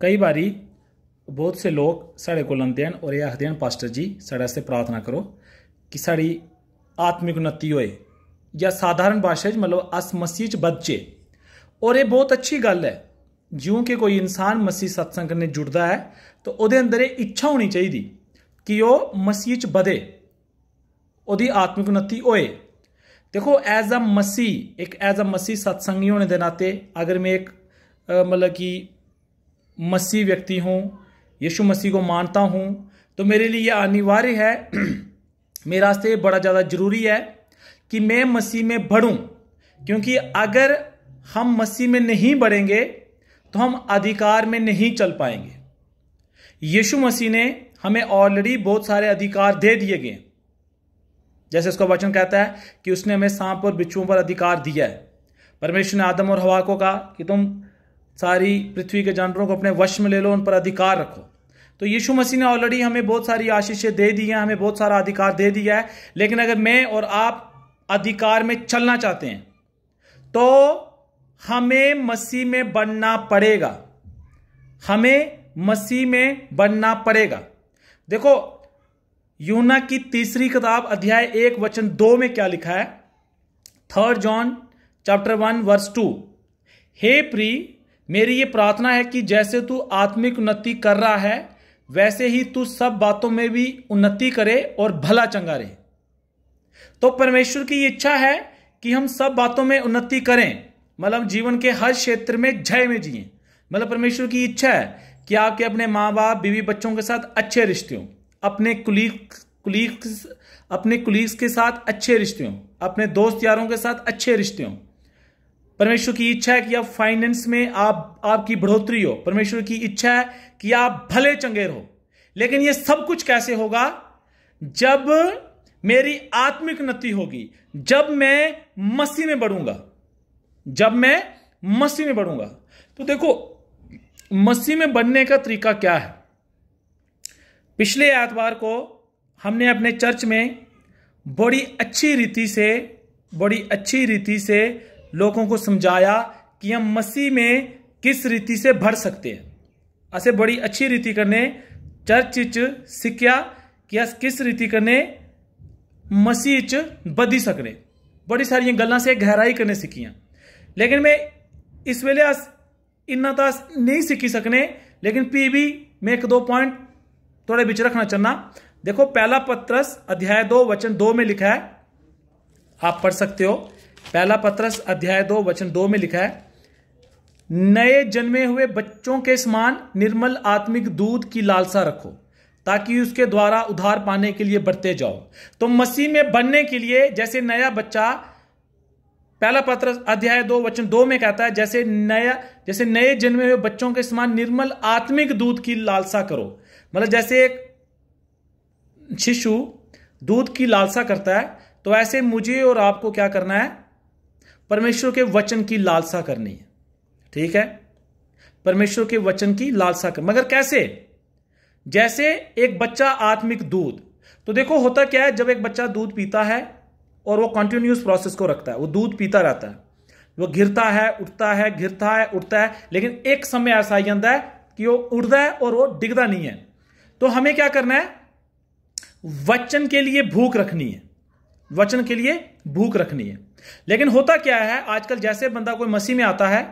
कई बारी बहुत से लोग साढ़े को आते हैं और ये आखते हैं पास्टर जी साढ़े से प्रार्थना करो कि साड़ी आत्मिक उन्नति होए या साधारण भाषा मतलब अस मसीह च बधचे। और ये बहुत अच्छी गल है, ज्यों कि कोई इंसान मसीह सत्संग करने जुड़ता है तो वो अंदर इच्छा होनी चाहिए कि वह मसीह च बधे, ओदी आत्मिक उन्नति होए। देखो एज अ मसीह सत्संगी होने के नाते अगर मैं एक मतलब कि मसीह व्यक्ति हूँ, यीशु मसीह को मानता हूँ, तो मेरे लिए यह अनिवार्य है, मेरे वास्ते बड़ा ज़्यादा जरूरी है कि मैं मसीह में बढ़ूँ। क्योंकि अगर हम मसीह में नहीं बढ़ेंगे तो हम अधिकार में नहीं चल पाएंगे। यीशु मसीह ने हमें ऑलरेडी बहुत सारे अधिकार दे दिए गए, जैसे उसका वचन कहता है कि उसने हमें सांप और बिच्छुओं पर अधिकार दिया है। परमेश्वर ने आदम और हवा को कहा कि तुम सारी पृथ्वी के जानवरों को अपने वश में ले लो, उन पर अधिकार रखो। तो यीशु मसीह ने ऑलरेडी हमें बहुत सारी आशीषें दे दी हैं, हमें बहुत सारा अधिकार दे दिया है। लेकिन अगर मैं और आप अधिकार में चलना चाहते हैं तो हमें मसीह में बढ़ना पड़ेगा, हमें मसीह में बढ़ना पड़ेगा। देखो यूहन्ना की 3 किताब अध्याय 1 वचन 2 में क्या लिखा है। 3 जॉन चैप्टर 1 वर्स 2, हे प्री मेरी ये प्रार्थना है कि जैसे तू आत्मिक उन्नति कर रहा है वैसे ही तू सब बातों में भी उन्नति करे और भला चंगा रहे। तो परमेश्वर की इच्छा है कि हम सब बातों में उन्नति करें, मतलब जीवन के हर क्षेत्र में जय में जिए। मतलब परमेश्वर की इच्छा है कि आपके अपने माँ बाप बीवी बच्चों के साथ अच्छे रिश्ते हों, अपने कुलीग्स के साथ अच्छे रिश्ते हों, अपने दोस्त यारों के साथ अच्छे रिश्ते हों। परमेश्वर की इच्छा है कि आप फाइनेंस में आपकी बढ़ोतरी हो। परमेश्वर की इच्छा है कि आप भले चंगे रहो। लेकिन यह सब कुछ कैसे होगा? जब मेरी आत्मिक उन्नति होगी, जब मैं मसीह में बढ़ूंगा, जब मैं मसीह में बढ़ूंगा। तो देखो मसीह में बढ़ने का तरीका क्या है। पिछले एतवार को हमने अपने चर्च में बड़ी अच्छी रीति से लोगों को समझाया कि हम मसीह में किस रीति से बढ़ सकते हैं। असे बड़ी अच्छी रीति करने चर्च च सीखा कि अस किस रीति करने मसीह च बधी सकने। बड़ी सारी गल्लां से गहराई करने सीखियां। लेकिन मैं इस वेले अस इन्ना तो नहीं सीखी सकने, लेकिन भी मैं 1-2 पॉइंट थोड़े बिच रखना चाहना। देखो पहला पत्रस अध्याय 2 वचन 2 में लिखा है, आप पढ़ सकते हो। पहला पत्रस अध्याय 2 वचन 2 में लिखा है, नए जन्मे हुए बच्चों के समान निर्मल आत्मिक दूध की लालसा रखो ताकि उसके द्वारा उद्धार पाने के लिए बढ़ते जाओ। तो मसीह में बढ़ने के लिए जैसे नया बच्चा, पहला पत्रस अध्याय 2 वचन 2 में कहता है जैसे नए जन्मे हुए बच्चों के समान निर्मल आत्मिक दूध की लालसा करो। मतलब जैसे एक शिशु दूध की लालसा करता है, तो ऐसे मुझे और आपको क्या करना है? परमेश्वर के वचन की लालसा करनी है। ठीक है, परमेश्वर के वचन की लालसा कर। मगर कैसे? जैसे एक बच्चा आत्मिक दूध, तो देखो होता क्या है, जब एक बच्चा दूध पीता है और वो कंटिन्यूस प्रोसेस को रखता है, वो दूध पीता रहता है, वो गिरता है उठता है, गिरता है उठता है, लेकिन एक समय ऐसा आ जाता है कि वो उड़ता है और वो डिगता नहीं है। तो हमें क्या करना है? वचन के लिए भूख रखनी है, वचन के लिए भूख रखनी है। लेकिन होता क्या है आजकल, जैसे बंदा कोई मसीह में आता है,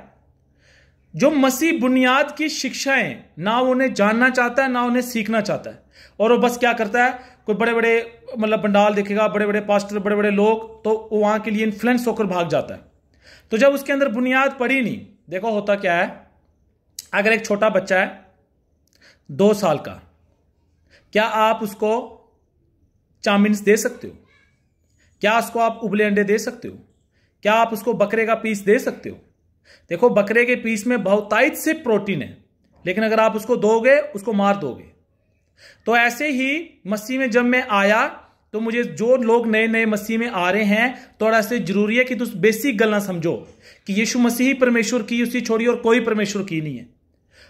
जो मसीह बुनियाद की शिक्षाएं ना वो उन्हें जानना चाहता है ना उन्हें सीखना चाहता है, और वो बस क्या करता है, कोई बड़े बड़े मतलब पंडाल देखेगा, बड़े बड़े पास्टर, बड़े बड़े लोग, तो वो वहां के लिए इन्फ्लुएंस होकर भाग जाता है। तो जब उसके अंदर बुनियाद पड़ी नहीं, देखो होता क्या है, अगर एक छोटा बच्चा है 2 साल का, क्या आप उसको चाउमीन्स दे सकते हो? क्या उसको आप उबले अंडे दे सकते हो? क्या आप उसको बकरे का पीस दे सकते हो? देखो बकरे के पीस में बहुतायत से प्रोटीन है, लेकिन अगर आप उसको दोगे उसको मार दोगे। तो ऐसे ही मसीह में जब मैं आया, तो मुझे जो लोग नए नए मसीह में आ रहे हैं, थोड़ा सा जरूरी है कि तुम बेसिक गल्लां समझो कि यीशु मसीह ही परमेश्वर की, उसी छोड़ी और कोई परमेश्वर की नहीं है।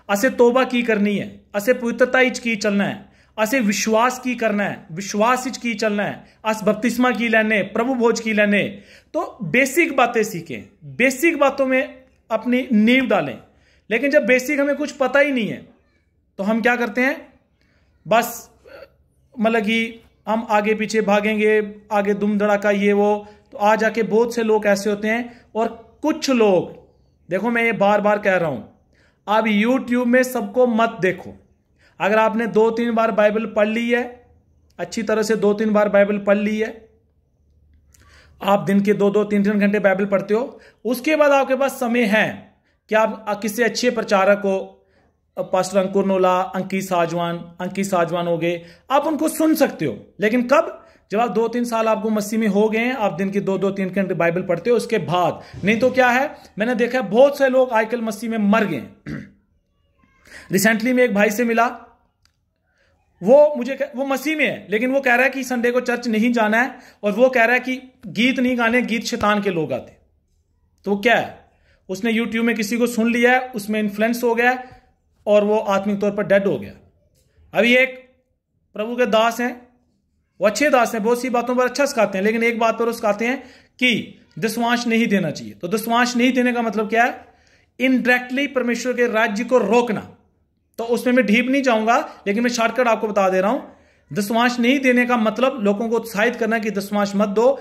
असे तोबा की करनी है, असे पवित्रता इच की चलना है, असे विश्वास की करना है, विश्वास इच की चलना है, अस बपतिस्मा की लेने, प्रभु भोज की लेने। तो बेसिक बातें सीखें, बेसिक बातों में अपनी नींव डालें। लेकिन जब बेसिक हमें कुछ पता ही नहीं है तो हम क्या करते हैं, बस मतलब कि हम आगे पीछे भागेंगे, आगे दुम धड़ाका ये वो। तो आ जाके बहुत से लोग ऐसे होते हैं। और कुछ लोग, देखो मैं ये बार बार कह रहा हूं, आप YouTube में सबको मत देखो। अगर आपने 2-3 बार बाइबल पढ़ ली है, अच्छी तरह से 2-3 बार बाइबल पढ़ ली है, आप दिन के 2-2, 3-3 घंटे बाइबल पढ़ते हो, उसके बाद आपके पास समय है कि आप किसी अच्छे प्रचारक हो, पास्टर अंकुर नोला, अंकित साजवान हो गए, आप उनको सुन सकते हो। लेकिन कब? जब आप 2-3 साल आपको मसीह में हो गए हैं, आप दिन की 2-2, 3 घंटे बाइबल पढ़ते हो, उसके बाद। नहीं तो क्या है, मैंने देखा है बहुत से लोग आजकल मसीह में मर गए। रिसेंटली में एक भाई से मिला, वो मसीह में है, लेकिन वो कह रहा है कि संडे को चर्च नहीं जाना है, और वो कह रहा है कि गीत नहीं गाने, गीत शैतान के लोग आते। तो क्या है, उसने YouTube में किसी को सुन लिया है, उसमें इन्फ्लुएंस हो गया और वो आत्मिक तौर पर डेड हो गया। अभी एक प्रभु के दास हैं, वो अच्छे दास हैं, बहुत सी बातों पर अच्छा सिखाते हैं, लेकिन एक बात पर वो सिखाते हैं कि दशमांश नहीं देना चाहिए। तो दशमांश नहीं देने का मतलब क्या है? इनडायरेक्टली परमेश्वर के राज्य को रोकना। तो उसमें मैं डीप नहीं जाऊंगा, लेकिन मैं शॉर्टकट आपको बता दे रहा हूं। दशमांश नहीं देने का मतलब लोगों को उत्साहित करना कि दशमांश मत दो,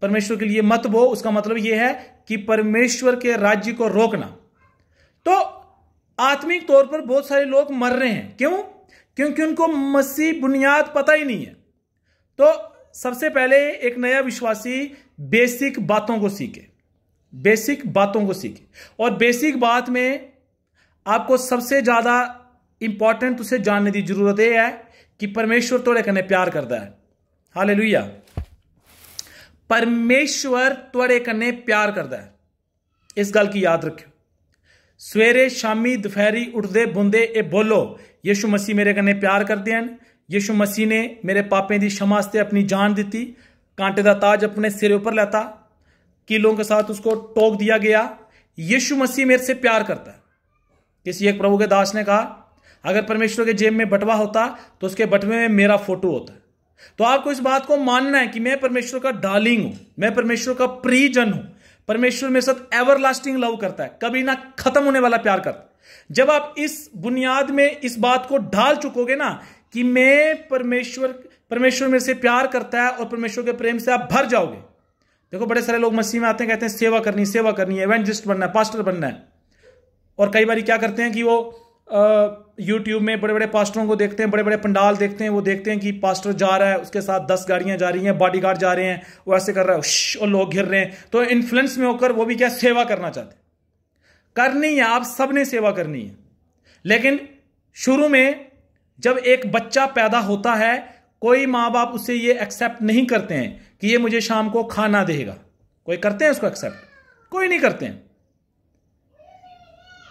परमेश्वर के लिए मत बो। उसका मतलब यह है कि परमेश्वर के राज्य को रोकना। तो आत्मिक तौर पर बहुत सारे लोग मर रहे हैं। क्यों? क्योंकि उनको मसीह बुनियाद पता ही नहीं है। तो सबसे पहले एक नया विश्वासी बेसिक बातों को सीखे, बेसिक बातों को सीखे। और बेसिक बात में आपको सबसे ज्यादा इंपॉर्टेंट उसे जानने की जरूरत है कि परमेश्वर तोड़े कने प्यार करता है। हालेलुया। परमेश्वर तोड़े कने प्यार करता है, इस गल की याद रखियो। सवेरे शामी दोपहरी उठदे बुंदे ए बोलो, यीशु मसीह मेरे कने प्यार करते हैं। यीशु मसीह ने मेरे पापें दी क्षमा से अपनी जान दी, कांटे दा ताज अपने सिर ऊपर लेता, कीलों के साथ उसको टोक दिया गया। यीशु मसीह मेरे से प्यार करता है। किसी एक प्रभु के दास ने कहा, अगर परमेश्वर के जेब में बटवा होता तो उसके बटवे में मेरा फोटो होता। तो आपको इस बात को मानना है कि मैं परमेश्वर का डार्लिंग हूं, मैं परमेश्वर का प्रियजन हूं। परमेश्वर मेरे साथ एवरलास्टिंग लव करता है, कभी ना खत्म होने वाला प्यार करता है। जब आप इस बुनियाद में इस बात को ढाल चुकोगे ना कि मैं परमेश्वर मेरे से प्यार करता है, और परमेश्वर के प्रेम से आप भर जाओगे। देखो बड़े सारे लोग मसीह में आते हैं, कहते हैं सेवा करनी है, इवेंजलिस्ट बनना है, पास्टर बनना है। और कई बार क्या करते हैं कि वो YouTube में बड़े बड़े पास्टरों को देखते हैं, बड़े बड़े पंडाल देखते हैं, वो देखते हैं कि पास्टर जा रहा है, उसके साथ 10 गाड़ियां जा रही हैं, बॉडीगार्ड जा रहे हैं, वो ऐसे कर रहा है और लोग घिर रहे हैं। तो इन्फ्लुएंस में होकर वो भी क्या सेवा करना चाहते हैं। करनी है, आप सबने सेवा करनी है। लेकिन शुरू में जब एक बच्चा पैदा होता है, कोई माँ बाप उसे ये एक्सेप्ट नहीं करते हैं कि ये मुझे शाम को खाना देगा। कोई करते हैं उसको एक्सेप्ट? कोई नहीं करते हैं।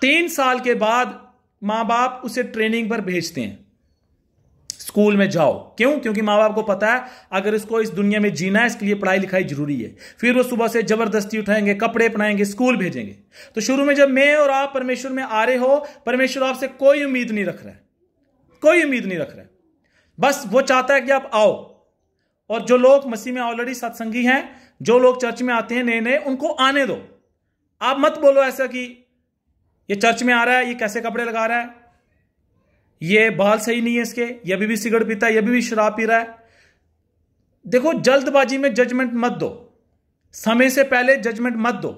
3 साल के बाद मां बाप उसे ट्रेनिंग पर भेजते हैं, स्कूल में जाओ। क्यों? क्योंकि मां बाप को पता है अगर इसको इस दुनिया में जीना है, इसके लिए पढ़ाई लिखाई जरूरी है। फिर वो सुबह से जबरदस्ती उठाएंगे, कपड़े पहनाएंगे, स्कूल भेजेंगे। तो शुरू में जब मैं और आप परमेश्वर में आ रहे हो, परमेश्वर आपसे कोई उम्मीद नहीं रख रहा है, कोई उम्मीद नहीं रख रहा है। बस वो चाहता है कि आप आओ। और जो लोग मसीह में ऑलरेडी सत्संगी हैं, जो लोग चर्च में आते हैं नए नए, उनको आने दो। आप मत बोलो ऐसा कि ये चर्च में आ रहा है, ये कैसे कपड़े लगा रहा है, ये बाल सही नहीं है इसके, ये अभी भी सिगरेट पीता है, ये अभी भी शराब पी रहा है। देखो जल्दबाजी में जजमेंट मत दो, समय से पहले जजमेंट मत दो।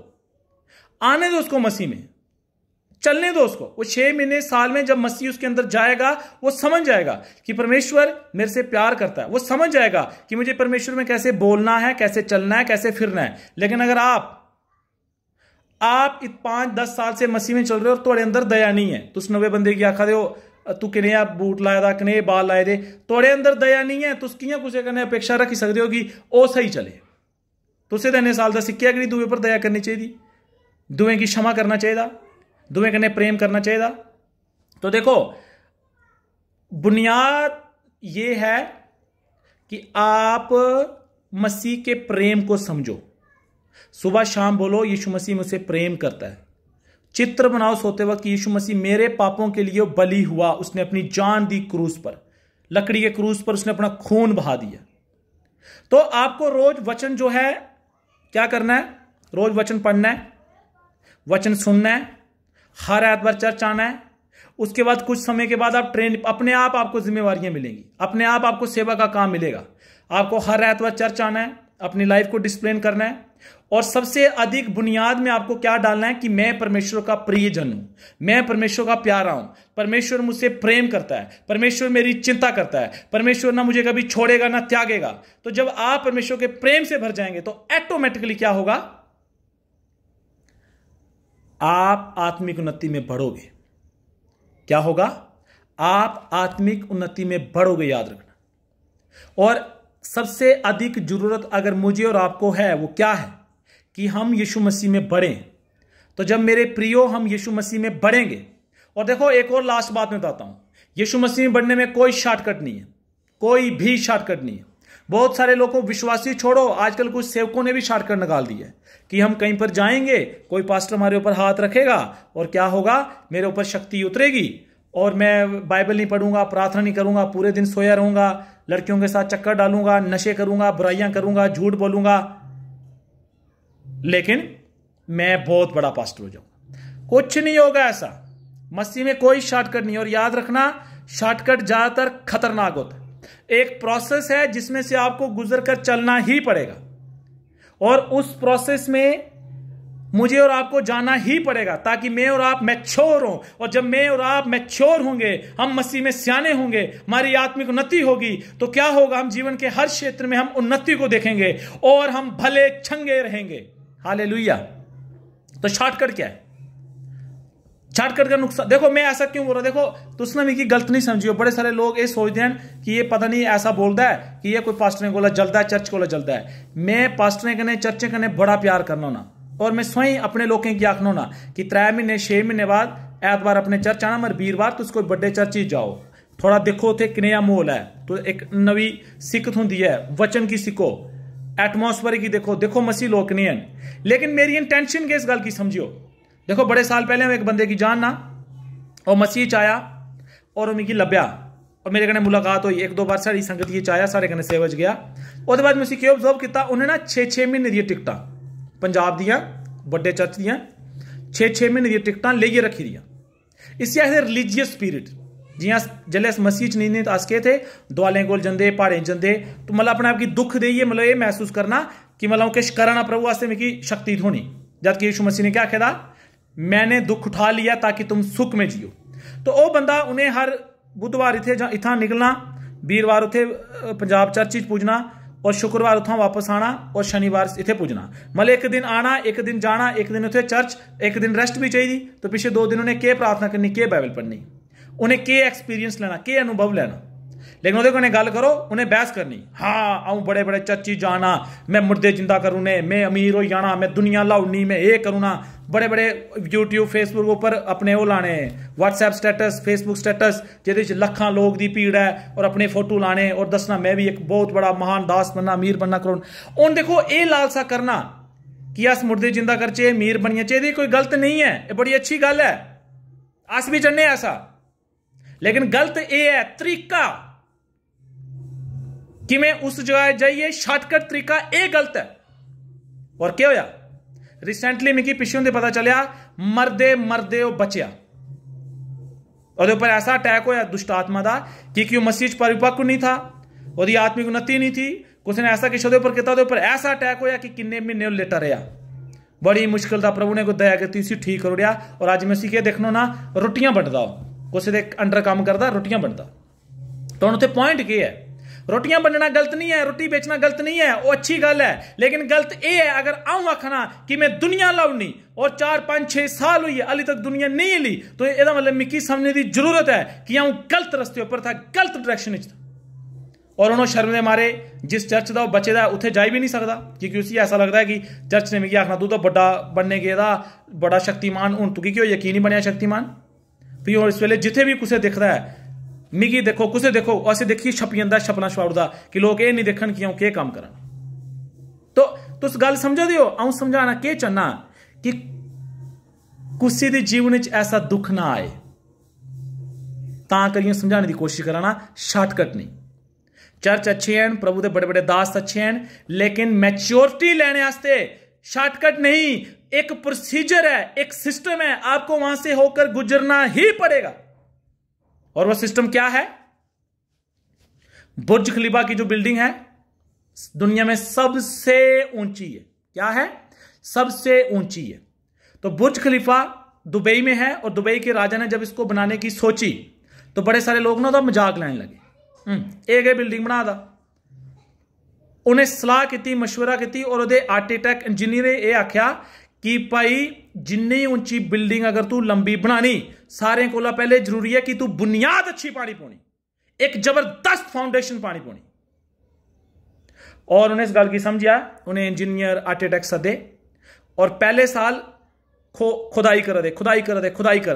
आने दो उसको मसीह में, चलने दो उसको। वो 6 महीने साल में जब मसीह उसके अंदर जाएगा, वो समझ जाएगा कि परमेश्वर मेरे से प्यार करता है। वो समझ जाएगा कि मुझे परमेश्वर में कैसे बोलना है, कैसे चलना है, कैसे फिरना है। लेकिन अगर आप 5-10 साल से मसीह में चल रहे हो और थोड़े अंदर दया नहीं है, तुस नवे बंदे की आखा दो तू किने बूट लाए दा, किने बाल लाए दे, थोड़े अंदर दया नहीं है, तुस कियां कुछ करने अपेक्षा रखी सकते हो कि वो सही चले। तुसे तो इन्ने साल का सिक्ख्या कि दुए पर दया करनी चाहिए, दुए की क्षमा करना चाहिए, दुए कन्ने प्रेम करना चाहिए। तो देखो बुनियाद ये है कि आप मसीह के प्रेम को समझो। सुबह शाम बोलो यीशु मसीह मुझसे प्रेम करता है। चित्र बनाओ सोते वक्त, यीशु मसीह मेरे पापों के लिए बलि हुआ, उसने अपनी जान दी क्रूस पर, लकड़ी के क्रूस पर उसने अपना खून बहा दिया। तो आपको रोज वचन जो है क्या करना है? रोज वचन पढ़ना है, वचन सुनना है, हर एतवार चर्च आना है। उसके बाद कुछ समय के बाद आप ट्रेन, अपने आप आपको जिम्मेवारियां मिलेंगी, अपने आप आपको सेवा का काम मिलेगा। आपको हर एतवार चर्च आना है, अपनी लाइफ को डिसिप्लिन करना है, और सबसे अधिक बुनियाद में आपको क्या डालना है कि मैं परमेश्वर का प्रियजन हूं, मैं परमेश्वर का प्यारा हूं, परमेश्वर मुझसे प्रेम करता है, परमेश्वर मेरी चिंता करता है, परमेश्वर ना मुझे कभी छोड़ेगा ना त्यागेगा। तो जब आप परमेश्वर के प्रेम से भर जाएंगे तो ऑटोमेटिकली क्या होगा, आप आत्मिक उन्नति में बढ़ोगे। क्या होगा, आप आत्मिक उन्नति में बढ़ोगे, याद रखना। और सबसे अधिक जरूरत अगर मुझे और आपको है वो क्या है कि हम यीशु मसीह में बढ़ें। तो जब मेरे प्रियो हम यीशु मसीह में बढ़ेंगे, और देखो एक और लास्ट बात मैं बताता हूं, यीशु मसीह में बढ़ने में कोई शॉर्टकट नहीं है, कोई भी शॉर्टकट नहीं है। बहुत सारे लोगों, विश्वासी छोड़ो, आजकल कुछ सेवकों ने भी शॉर्टकट निकाल दिया है कि हम कहीं पर जाएंगे, कोई पास्टर हमारे ऊपर हाथ रखेगा और क्या होगा, मेरे ऊपर शक्ति उतरेगी और मैं बाइबल नहीं पढ़ूंगा, प्रार्थना नहीं करूंगा, पूरे दिन सोया रहूंगा, लड़कियों के साथ चक्कर डालूंगा, नशे करूंगा, बुराइयां करूंगा, झूठ बोलूंगा, लेकिन मैं बहुत बड़ा पास्टर हो जाऊंगा। कुछ नहीं होगा ऐसा, मसीह में कोई शॉर्टकट नहीं। और याद रखना, शॉर्टकट ज्यादातर खतरनाक होता है। एक प्रोसेस है जिसमें से आपको गुजर कर चलना ही पड़ेगा, और उस प्रोसेस में मुझे और आपको जाना ही पड़ेगा ताकि मैं और आप मैच्योर हों। और जब मैं और आप मैच्योर होंगे, हम मसीह में सियाने होंगे, हमारी आत्मिक उन्नति होगी, तो क्या होगा, हम जीवन के हर क्षेत्र में हम उन्नति को देखेंगे और हम भले छंगे रहेंगे। हालेलुया। तो शॉर्टकट क्या है, शॉर्टकट का नुकसान देखो। मैं ऐसा क्यों बोल रहा, देखो तुसना की गलत नहीं समझियो। बड़े सारे लोग ये सोचते हैं कि ये पता नहीं ऐसा बोलता है कि ये कोई पास्टर को जलता है, चर्च को जलता है। मैं पास्टर कने, चर्च कने बड़ा प्यार करना ना, और मैं स्वयं अपने लोगों की आखना ना कि 3 महीने 6 महीने बाद ऐतवार अपने चर्च आना, मगर वीरवार तो उसको बड़े चर्च ही जाओ, थोड़ा देखो उसे कनेहा माहौल है, तो एक नवी सिक्ख होंगी है, वचन की सिखो, एटमोस्फेयर की देखो, देखो मसीह लोग नहीं है। लेकिन मेरी इंटेंशन के इस गल की समझियो। देखो बड़े साल पहले एक बंदे की जान ना, और मसीह च आया और वो मिगी लभ्या और मेरे कने मुलाकात हुई, 1-2 बार सारी संगत च आया, सारे कने सेवच गया। और बाद मैं क्यों ऑब्जर्व किया, उन्हें ना 6-6 महीने दी टिकटा पंजाब दियां बड़े चर्च दियां 6-6 महीने दी टिकटा लेइए रखी दियां। इसी आखदे रिलीजियस स्पिरिट। जियां जल्ले अस मसीह च नहीं अस के थे दुआलें कोल जंदे, प्हाड़ें जंदे, तो मतलब अपने आप की दुख देइए, मतलब ये महसूस करना कि मतलब किश करना प्रभु वास्ते मिगी शक्ति थोनी। जबकि यीशु मसीह ने क्या आखेदा, मैंने दुख उठा लिया ताकि तुम सुख में जियो। तो वह बंदा उन्हें हर बुधवार इतना निकलना, वीरवार उथे पंजाब चर्च पुजना, और शुक्रवार उतना वापस आना, और शनिवार इतने पुजना। मतलब एक दिन आना, एक दिन जाना, एक दिन उथे चर्च, एक दिन रेस्ट भी चाहिए। तो पिछले 2 दिन उन्हें के प्रार्थना करनी, के बाइबल पढ़नी, उन्हें के एक्सपीरियंस लेना, के अनुभव लेना। लेकिन वो गल करो, उन्हें बहस करनी, हाँ आऊँ बड़े बड़े चर्ची जाना, मैं मुर्दे जिंदा करूने, मैं अमीर हो जाना, मैं दुनिया लाउनी, मैं ये करूँ ना, बड़े बड़े यूट्यूब फेसबुक ऊपर अपने वो लाने, व्हाट्सएप स्टेटस, फेसबुक स्टेटस जिहदे च लखां लोग दी भीड़ है, और अपने फोटो लाने और दसना मैं भी एक बहुत बड़ा महान दास बनना, अमीर बनना करोन। उन देखो ये लालसा करना कि अस मुर्दे जिंदा करचे, अमीर बनिए चाहिए, कोई गलत नहीं है, ये बड़ी अच्छी गल है, अस भी चढ़ने ऐसा। लेकिन गलत ये है तरीका कि मैं उस जगह जाइए, शॉर्टकट तरीका ये गलत है। और क्या होया, रिसेंटली मिगी पिछों दे पता चलिया, मरदे मरदे बचिया, और ऊपर ऐसा अटैक होया दुष्ट आत्मा का कि मसीह परिपक्व नहीं था, और आत्मिक उन्नति नहीं थी, कुछ ने ऐसा किसी ऊपर किया, ऊपर ऐसा अटैक होया कि किन्ने महीने लेटा रहा। बड़ी मुश्किल था, प्रभु ने कोई दया की उसी ठीक करो रहा। और अज मैं क्या देखना ना, रोटियां बंटदा, कुछ दे अंडर काम करता, रोटियां बंटदा। तो हम उत्थे पॉइंट क्या है, रोटियां बनना गलत नहीं है, रोटी बेचना गलत नहीं है, वो अच्छी गल है। लेकिन गलत यह है अगर आऊं आखना कि मैं दुनिया लाउनी और 4-5-6 साल हुई है अली तक दुनिया नहीं हिली, तो यह मतलब मिकी समझने की जरूरत है कि आऊं गलत रस्ते पर था, गलत डायरेक्शन था। और उन्होंने शर्म दे मारे जिस चर्च का बचे दा उत्थे जा भी नहीं सकता, क्योंकि उसी ऐसा लगता है कि चर्च ने मिगी आखना तू तो बड़ा बनने गया, बड़ा शक्तिमान, हूं तू की यकीन ही बनया शक्तिमान। फिर और इस वेले जिथे भी कुछ दिखता है मिगी देखो कुछ देखो, असें देखिए छप जाता छपना छुड़ाउदा कि लोग ये नहीं देखन कि के काम करा। तो तुस गल समझो दियो, आऊं समझाना के चाहना कि कुछ दे जीवन च ऐसा दुख ना आए, ता करिए समझाने की कोशिश कराना, शॉर्टकट नहीं। चर्च अच्छे हैं, प्रभु के बड़े बड़े दास अच्छे हैं, लेकिन मैच्योरिटी लेने वास्ते शॉर्टकट नहीं, एक प्रोसीजर है, एक सिस्टम है, आपको वहां से होकर गुजरना ही पड़ेगा। और वह सिस्टम क्या है? बुर्ज खलीफा की जो बिल्डिंग है दुनिया में सबसे ऊंची है। क्या है? सबसे ऊंची है। तो बुर्ज खलीफा दुबई में है, और दुबई के राजा ने जब इसको बनाने की सोची तो बड़े सारे लोग ना मजाक लाने लगे, एक बिल्डिंग बना दा। उन्हें सलाह की, मशवरा की, और उहदे आर्कीटेक्ट इंजीनियर ये आख्या कि भाई जिन्नी ऊंची बिल्डिंग अगर तू लंबी बनानी, सारे कोला पहले जरूरी है कि तू बुनियाद अच्छी पानी पौनी, एक जबरदस्त फाउंडेशन पानी पौनी। और उन्हें इस गल की समझिया, उन्हें इंजीनियर आर्कीटेक्ट सदे और पहले साल खुदाई करा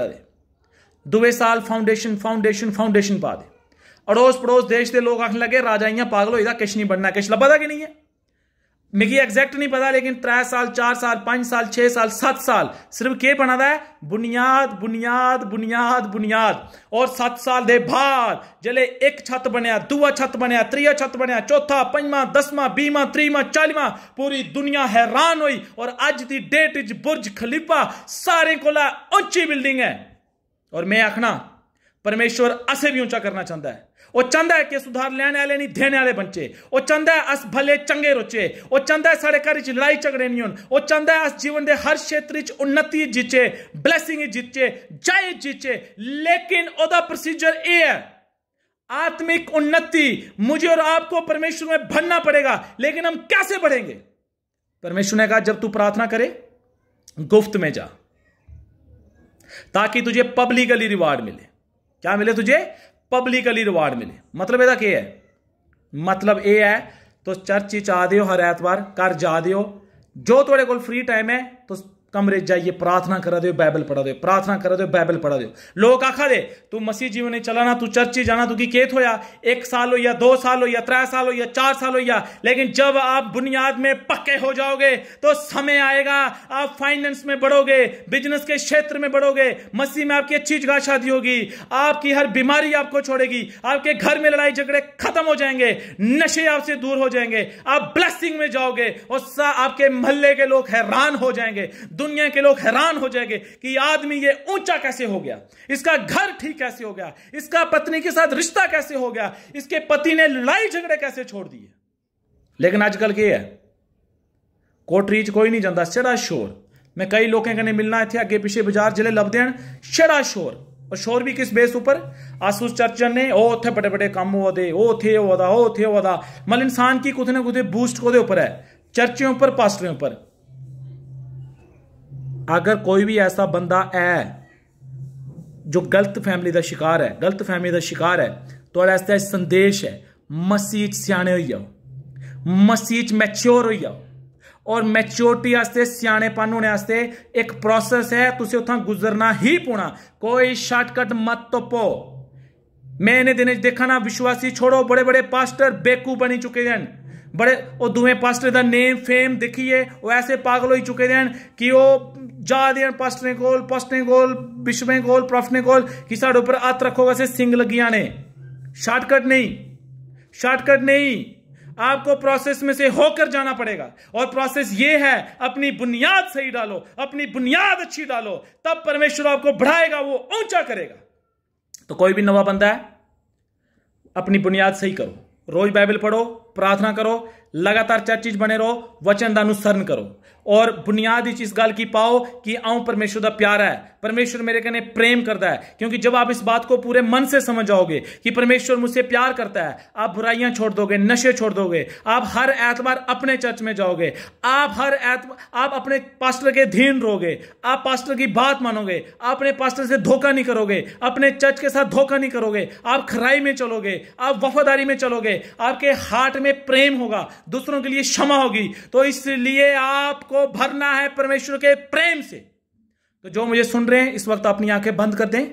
दे, दुए साल फाउंडेशन पा दे। अड़ोस पड़ोस देश के लोग आखने लगे राजा इयां पागल होई दा, किश नहीं बनना, किश लब्भा दा कि नहीं है। मिगी एग्जैक्ट नहीं पता, लेकिन 3 साल 4 साल 5 साल 6 साल 7 साल सिर्फ के बना दा है? बुनियाद। और 7 साल दे बाद जले एक छत बनया, दूआ छत बनया, त्रीया छत बनया, चौथा, 5वां, 10वां, 20वां, 30वां, 40वां, पूरी दुनिया हैरान हुई। और अज दी डेट च बुर्ज खलीफा सारे कोला ऊंची बिल्डिंग है। और मैं आखना परमेश्वर असे भी ऊंचा करना चाहता है। वो चाहता है कि सुधार लेने वाले नहीं देने वाले बच्चे। वो चाहता है अस भले चंगे रोचे। वो चाहता है साढ़े घर च लड़ाई झगड़े नहीं होन। वो चाहता है अस जीवन के हर क्षेत्र च उन्नति जीचे, ब्लैसिंग जीचे, जय जीचे। लेकिन ओदा प्रोसीजर ये है, आत्मिक उन्नति मुझे और आपको परमेश्वर में भरना पड़ेगा। लेकिन हम कैसे बढ़ेंगे? परमेश्वर ने कहा जब तू प्रार्थना करे गुफ्त में जा, ताकि तुझे पब्लिकली रिवार्ड मिले। क्या मिले तुझे? पब्लिकली रिवार्ड मिले। मतलब ਇਹਦਾ ਕੀ है? मतलब ये है तो चर्च च आ दियो, हर ऐतवार घर जा दियो, जो थोड़े को फ्री टाइम है तो कमरे जाइए प्रार्थना करा दो, बाइबल पढ़ा दो, प्रार्थना करा दो, बाइबल पढ़ा दो। लोग आखा दे तू मसीह जीवन में चलाना, तू चर्च जाना, तू की केत होया 1 साल हो या 2 साल हो या 3 साल हो या 4 साल हो या, लेकिन जब आप बुनियाद में पक्के हो जाओगे तो समय आएगा आप फाइनेंस में बढ़ोगे, बिजनेस के क्षेत्र में बढ़ोगे, मसीह में आपकी अच्छी जगह शादी होगी, आपकी हर बीमारी आपको छोड़ेगी, आपके घर में लड़ाई झगड़े खत्म हो जाएंगे, नशे आपसे दूर हो जाएंगे, आप ब्लेसिंग में जाओगे और आपके मोहल्ले के लोग हैरान हो जाएंगे, दुनिया के लोग हैरान हो जाएंगे कि आदमी ये ऊंचा कैसे हो गया, इसका घर ठीक कैसे हो गया, इसका पत्नी के साथ रिश्ता कैसे हो गया, इसके पति ने लड़ाई झगड़े कैसे छोड़ दिए। लेकिन आजकल क्या है, कोटरी च कोई नहीं जाता, छड़ा शोर। मैं कई लोगों कने मिलना इतने अगे पिछे बाजार जिले लभदे हैं, छड़ा शोर। और शोर भी किस बेस उपर? अस उस चर्च ने ओ उत्थे बड़े बड़े काम हुआ दे, ओ थे होदा, ओ थे होदा। मतलब इंसान की कुछ ना कुछ बूस्ट कोदे ऊपर है, चर्चों पर, पास्टरों पर। अगर कोई भी ऐसा बंदा है जो गलत फैमिली का शिकार है, गलत फैमिली का शिकार है, तो ऐसा संदेश है मसीह सियाने हो जाओ, मसीह मैच्योर हो जाओ। और मैच्योरिटी वास्ते, सियानेपन होने वास्ते एक प्रोसेस है, तुसे उतना गुजरना ही पौना। कोई शॉर्टकट मत तोपो। मैं इन्हें दिन देखा ना, विश्वासी छोड़ो, बड़े बड़े पास्टर बेकूफ बनी चुके हैं, बड़े वो दुए पास्टर का नेम फेम देखिए वो ऐसे पागल हो चुके हैं कि वो जा दे पास्टरें कोल, बिशपें कोल, प्रोफेट कोल कि साढ़े ऊपर हथ रखोगे से सिंग लगिया ने। शॉर्टकट नहीं, शॉर्टकट नहीं, आपको प्रोसेस में से होकर जाना पड़ेगा। और प्रोसेस ये है, अपनी बुनियाद सही डालो, अपनी बुनियाद अच्छी डालो, तब परमेश्वर आपको बढ़ाएगा, वो ऊंचा करेगा। तो कोई भी नवा बंदा है, अपनी बुनियाद सही करो, रोज बाइबल पढ़ो, प्रार्थना करो, लगातार चर्च बने रहो, वचन का अनुसरण करो, और बुनियाद इस गल की पाओ कि आऊं परमेश्वर का प्यार है, परमेश्वर मेरे कने प्रेम करता है। क्योंकि जब आप इस बात को पूरे मन से समझ जाओगे कि परमेश्वर मुझसे प्यार करता है, आप बुराइयां छोड़ दोगे, नशे छोड़ दोगे, आप हर एतवार अपने चर्च में जाओगे, आप हर एतवार आप अपने पास्टर के अधीन रहोगे, आप पास्टर की बात मानोगे, आप अपने पास्टर से धोखा नहीं करोगे, अपने चर्च के साथ धोखा नहीं करोगे, आप खराई में चलोगे, आप वफादारी में चलोगे, आपके हार्ट में प्रेम होगा, दूसरों के लिए क्षमा होगी। तो इसलिए आपको भरना है परमेश्वर के प्रेम से। तो जो मुझे सुन रहे हैं इस वक्त अपनी आंखें बंद कर दें।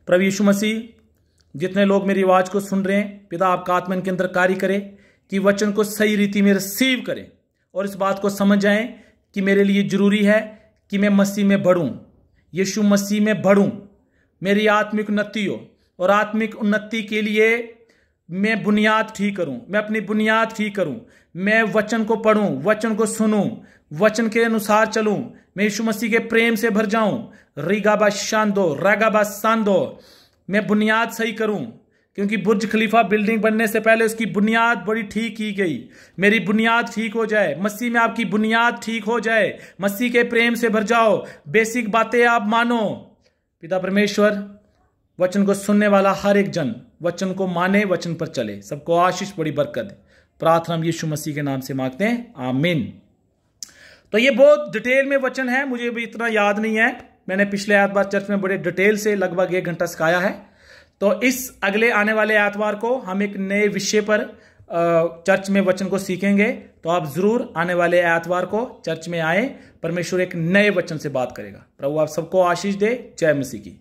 प्रभु यीशु मसीह, जितने लोग मेरी आवाज को सुन रहे हैं, पिता आपका आत्मा इनके अंदर कार्य करे कि वचन को सही रीति में रिसीव करें और इस बात को समझ जाएं कि मेरे लिए जरूरी है कि मैं मसीह में बढ़ूं, यीशु मसीह में बढ़ूं, मेरी आत्मिक उन्नति हो। और आत्मिक उन्नति के लिए मैं बुनियाद ठीक करूं, मैं अपनी बुनियाद ठीक करूं, मैं वचन को पढ़ूं, वचन को सुनूं, वचन के अनुसार चलूं, मैं यीशु मसीह के प्रेम से भर जाऊं। रिगाबा शांदो रागाबा सांदो, मैं बुनियाद सही करूं, क्योंकि बुर्ज खलीफा बिल्डिंग बनने से पहले उसकी बुनियाद बड़ी ठीक की गई। मेरी बुनियाद ठीक हो जाए, मसीह में आपकी बुनियाद ठीक हो जाए, मसीह के प्रेम से भर जाओ, बेसिक बातें आप मानो। पिता परमेश्वर, वचन को सुनने वाला हर एक जन वचन को माने, वचन पर चले, सबको आशीष बड़ी बरकत। प्रार्थना हम यीशु मसीह के नाम से मांगते हैं, आमीन। तो ये बहुत डिटेल में वचन है, मुझे भी इतना याद नहीं है, मैंने पिछले एतवार चर्च में बड़े डिटेल से लगभग 1 घंटा सिखाया है। तो इस अगले आने वाले एतवार को हम एक नए विषय पर चर्च में वचन को सीखेंगे। तो आप जरूर आने वाले एतवार को चर्च में आए, परमेश्वर एक नए वचन से बात करेगा। प्रभु आप सबको आशीष दे। जय मसीह की।